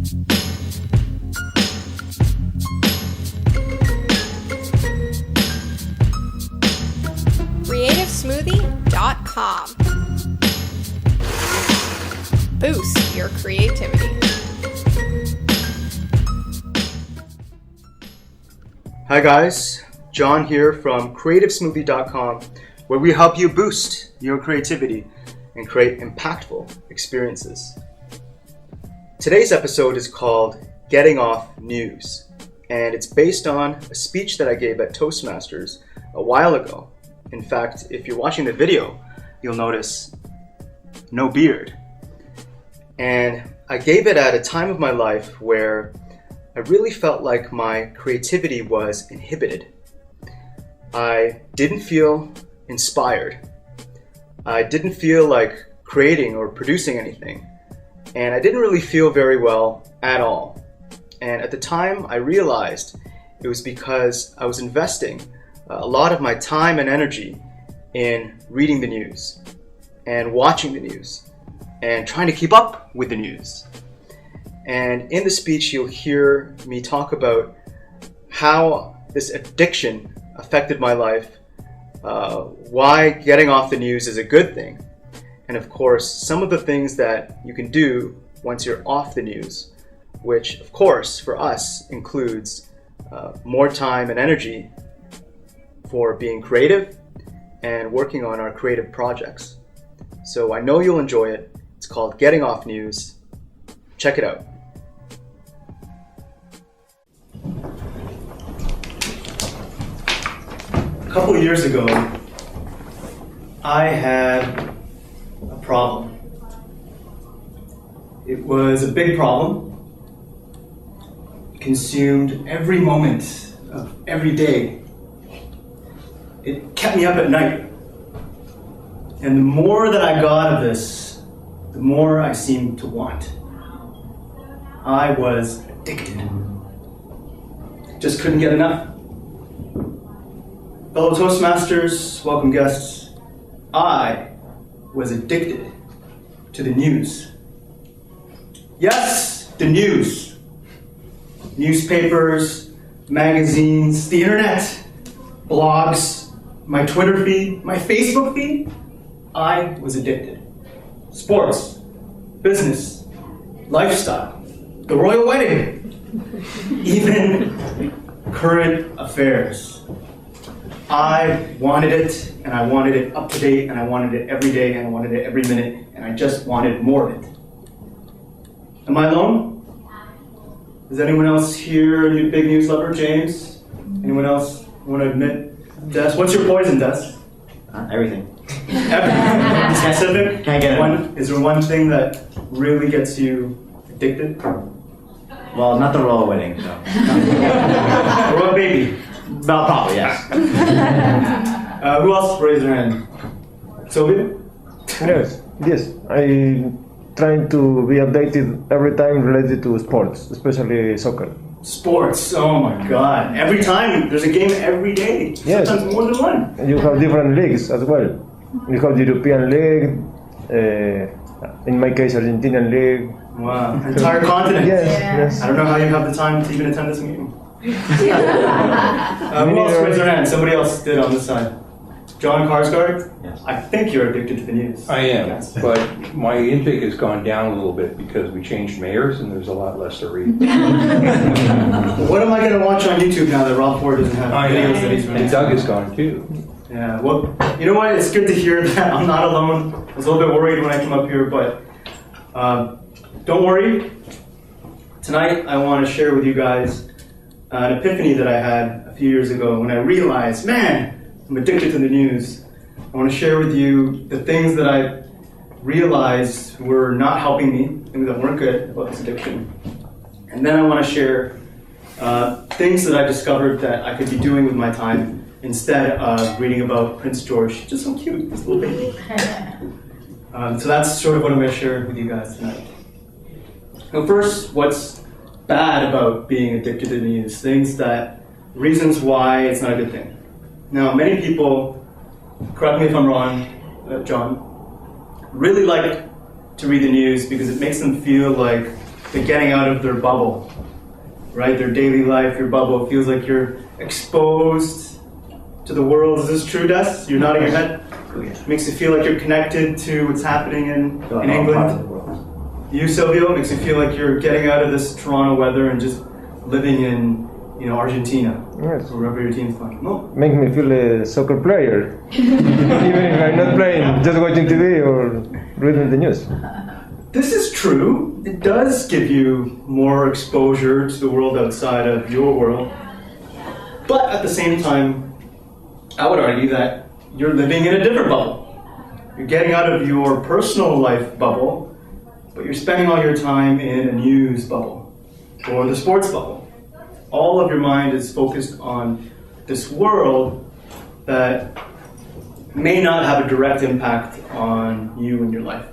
CreativeSmoothie.com. Boost your creativity. Hi guys, John here from CreativeSmoothie.com, where we help you boost your creativity and create impactful experiences. Today's episode is called Getting Off News, and it's based on a speech that I gave at Toastmasters a while ago. In fact, if you're watching the video, you'll notice no beard. And I gave it at a time of my life where I really felt like my creativity was inhibited. I didn't feel inspired. I didn't feel like creating or producing anything. And I didn't really feel very well at all. And at the time, I realized it was because I was investing a lot of my time and energy in reading the news and watching the news and trying to keep up with the news. And in the speech, you'll hear me talk about how this addiction affected my life, why getting off the news is a good thing, and of course, some of the things that you can do once you're off the news, which of course for us includes more time and energy for being creative and working on our creative projects. So I know you'll enjoy it. It's called Getting Off News. Check it out. A couple of years ago, I had a problem. It was a big problem. It consumed every moment of every day. It kept me up at night. And the more that I got of this, the more I seemed to want. I was addicted. Just couldn't get enough. Fellow Toastmasters, welcome guests, I was addicted to the news. Yes, the news. Newspapers, magazines, the internet, blogs, my Twitter feed, my Facebook feed. I was addicted. Sports, business, lifestyle, the royal wedding, even current affairs. I wanted it, and I wanted it up to date, and I wanted it every day, and I wanted it every minute, and I just wanted more of it. Am I alone? Is anyone else here a big news lover? James? Anyone else want to admit? Des, what's your poison, Des? Everything. Everything? Specific? Can't get it. Is there one thing that really gets you addicted? Well, not the royal wedding, no. The royal baby? Well, probably, yes. Who else raised their hand? Sylvia? Yes. I trying to be updated every time related to sports, especially soccer. Sports, oh my god. Every time, there's a game every day. Yes. Sometimes more than one. And you have different leagues as well. You have the European League, in my case, Argentinian League. Wow, entire continent. Yes. I don't know how you have the time to even attend this meeting. Who else raised their hand? Somebody else did on this side. John Karsgaard? Yes. I think you're addicted to the news. I am, Yes. but my intake has gone down a little bit because we changed mayors and there's a lot less to read. What am I going to watch on YouTube now that Rob Ford doesn't have videos that he's And releasing? Doug is gone too. Yeah, well, you know what? It's good to hear that I'm not alone. I was a little bit worried when I came up here, but don't worry. Tonight, I want to share with you guys an epiphany that I had a few years ago when I realized, man, I'm addicted to the news. I want to share with you the things that I realized were not helping me, things that weren't good about this addiction. And then I want to share things that I discovered that I could be doing with my time instead of reading about Prince George. Just so cute, this little baby. So that's sort of what I'm going to share with you guys tonight. Now first, what's bad about being addicted to the news? Reasons why it's not a good thing. Now, many people, correct me if I'm wrong, John, really like to read the news because it makes them feel like the getting out of their bubble, right? Their daily life, your bubble. It feels like you're exposed to the world. Is this true, Des? You're nodding your head? Makes you feel like you're connected to what's happening in England. You, Silvio, makes you feel like you're getting out of this Toronto weather and just living in, Argentina. Yes. Or wherever your team's playing. No. Make me feel a soccer player. Even if I'm not playing, just watching TV or reading the news. This is true. It does give you more exposure to the world outside of your world. But at the same time, I would argue that you're living in a different bubble. You're getting out of your personal life bubble, but you're spending all your time in a news bubble or the sports bubble. All of your mind is focused on this world that may not have a direct impact on you and your life.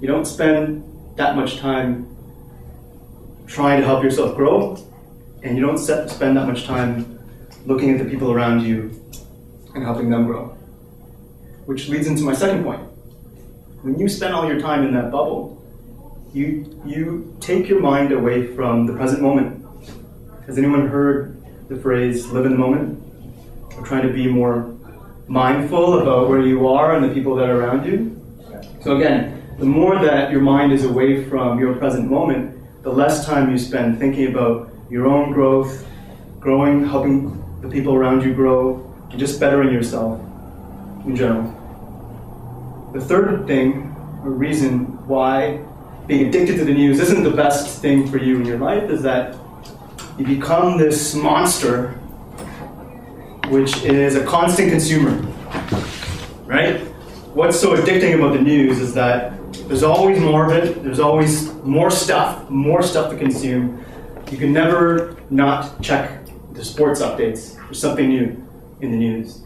You don't spend that much time trying to help yourself grow, and you don't spend that much time looking at the people around you and helping them grow. Which leads into my second point. When you spend all your time in that bubble, you take your mind away from the present moment. Has anyone heard the phrase, live in the moment? Or trying to be more mindful about where you are and the people that are around you? So again, the more that your mind is away from your present moment, the less time you spend thinking about your own growth, growing, helping the people around you grow, and just bettering yourself in general. The third thing, or reason why being addicted to the news isn't the best thing for you in your life is that you become this monster which is a constant consumer, right? What's so addicting about the news is that there's always more of it, there's always more stuff to consume. You can never not check the sports updates. There's something new in the news.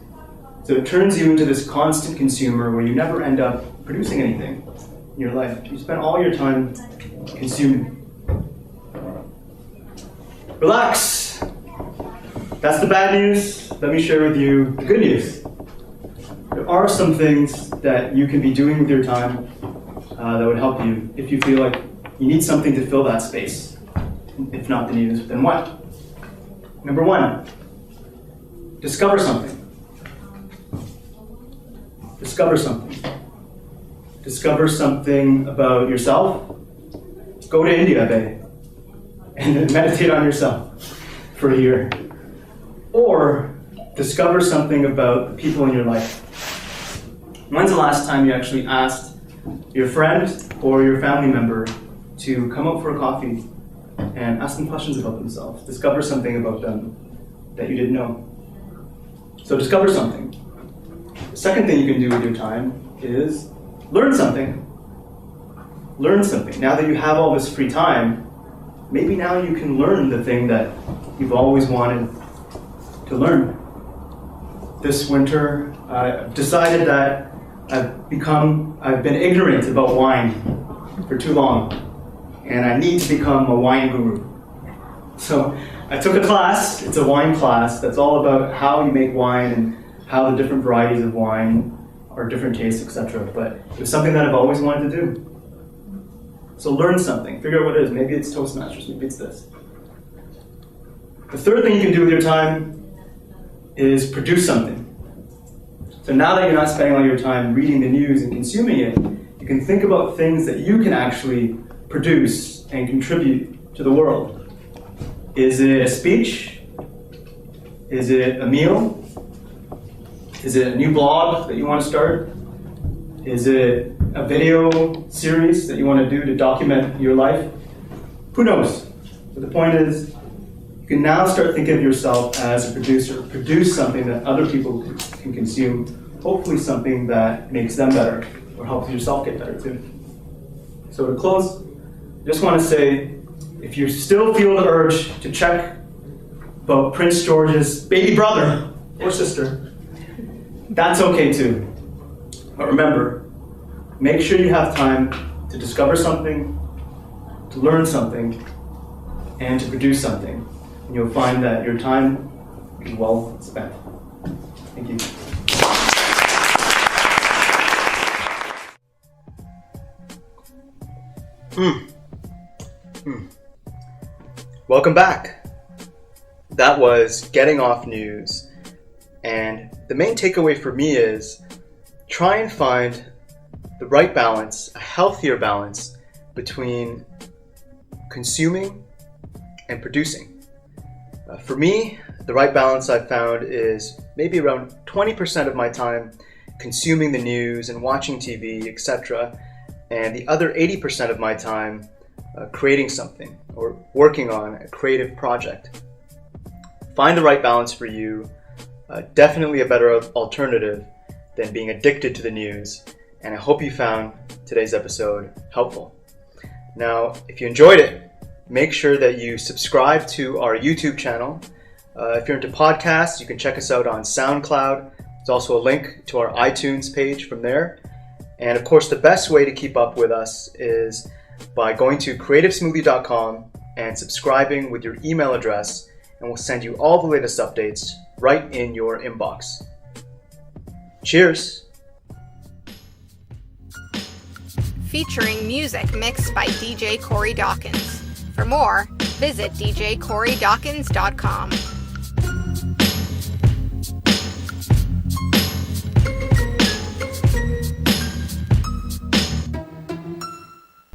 So it turns you into this constant consumer where you never end up producing anything in your life. You spend all your time consuming. Relax. That's the bad news. Let me share with you the good news. There are some things that you can be doing with your time that would help you if you feel like you need something to fill that space. If not the news, then what? Number one, discover something. Discover something. Discover something about yourself. Go to India, babe, and meditate on yourself for a year. Or discover something about the people in your life. When's the last time you actually asked your friend or your family member to come out for a coffee and ask them questions about themselves? Discover something about them that you didn't know. So discover something. The second thing you can do with your time is learn something. Learn something. Now that you have all this free time, maybe now you can learn the thing that you've always wanted to learn. This winter, I've decided that I've been ignorant about wine for too long, and I need to become a wine guru. So I took a class, it's a wine class, that's all about how you make wine and how the different varieties of wine are different tastes, etc. But it was something that I've always wanted to do. So learn something, figure out what it is. Maybe it's Toastmasters, maybe it's this. The third thing you can do with your time is produce something. So now that you're not spending all your time reading the news and consuming it, you can think about things that you can actually produce and contribute to the world. Is it a speech? Is it a meal? Is it a new blog that you want to start? Is it a video series that you want to do to document your life? Who knows? But the point is, you can now start thinking of yourself as a producer. Produce something that other people can consume, hopefully something that makes them better or helps yourself get better too. So to close, I just want to say, if you still feel the urge to check about Prince George's baby brother or sister, that's okay too. But remember, make sure you have time to discover something, to learn something, and to produce something. And you'll find that your time is well spent. Thank you. Welcome back. That was Getting Off News. And the main takeaway for me is try and find the right balance, a healthier balance between consuming and producing. For me, the right balance I've found is maybe around 20% of my time consuming the news and watching TV, etc., and the other 80% of my time creating something or working on a creative project. Find the right balance for you. Definitely a better alternative than being addicted to the news. And I hope you found today's episode helpful. Now, if you enjoyed it, make sure that you subscribe to our YouTube channel. If you're into podcasts, you can check us out on SoundCloud. There's also a link to our iTunes page from there. And of course, the best way to keep up with us is by going to creativesmoothie.com and subscribing with your email address, and we'll send you all the latest updates right in your inbox. Cheers! Featuring music mixed by DJ Corey Dawkins. For more, visit djcorey.dawkins.com.